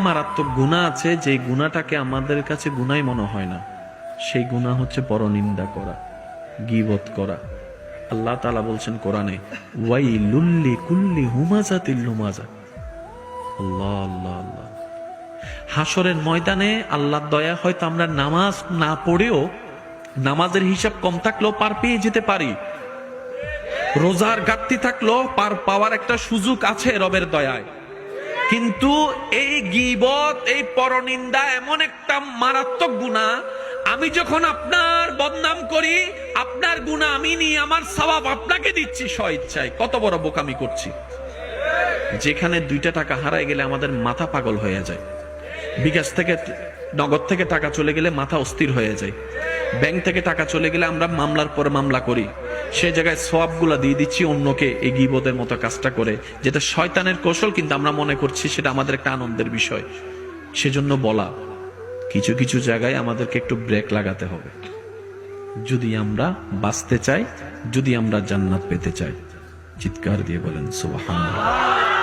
মারাত্মক গুনাহ আছে, যে গুনাহটাকে আমাদের কাছে গুনাই মনে হয় না। সেই গুনাহ হচ্ছে পরনিন্দা করা, গীবত করা। আল্লাহ তাআলা বলছেন কোরআনে, ওয়াইলুল লিকুল্লি হুমাযাতিল লুমাযা। আল্লাহ আল্লাহ আল্লাহ। হাসরের ময়দানে আল্লাহর দয়া হয়তো আমরা নামাজ না পড়েও, নামাজের হিসাব কম থাকলেও পার পেয়ে যেতে পারি। রোজার ঘাটতি থাকলেও পার পাওয়ার একটা সুযোগ আছে রবের দয়ায়। কিন্তু এই গীবত, এই পরনিন্দা এমন একটা মারাত্মক গুনাহ, আমি যখন আপনার বদনাম করি, আপনার গুনাহ আমি নিয়ে আমার সওয়াব আপনাকে দিচ্ছি স্বইচ্ছায়। কত বড় বোকামি করছি। যেখানে 2টা টাকা হারায় গেলে আমাদের মাথা পাগল হয়ে যায়, বিকাশ থেকে নগদ থেকে টাকা চলে গেলে মাথা অস্থির হয়ে যায়, ব্যাংক থেকে টাকা চলে গেলে আমরা মামলার পর মামলা করি, সে জায়গায় সওয়াবগুলা দিয়ে দিচ্ছি অন্যকে এই গীবতের মতো কাজটা করে, যেটা শয়তানের কৌশল, কিন্তু আমরা মনে করছি সেটা আমাদের একটা আনন্দের বিষয়। সেজন্য বলা, কিছু কিছু জায়গায় আমাদেরকে একটু ব্রেক লাগাতে হবে যদি আমরা বাঁচতে চাই, যদি আমরা জান্নাত পেতে চাই। চিৎকার দিয়ে বলেন সুবহানাল্লাহ।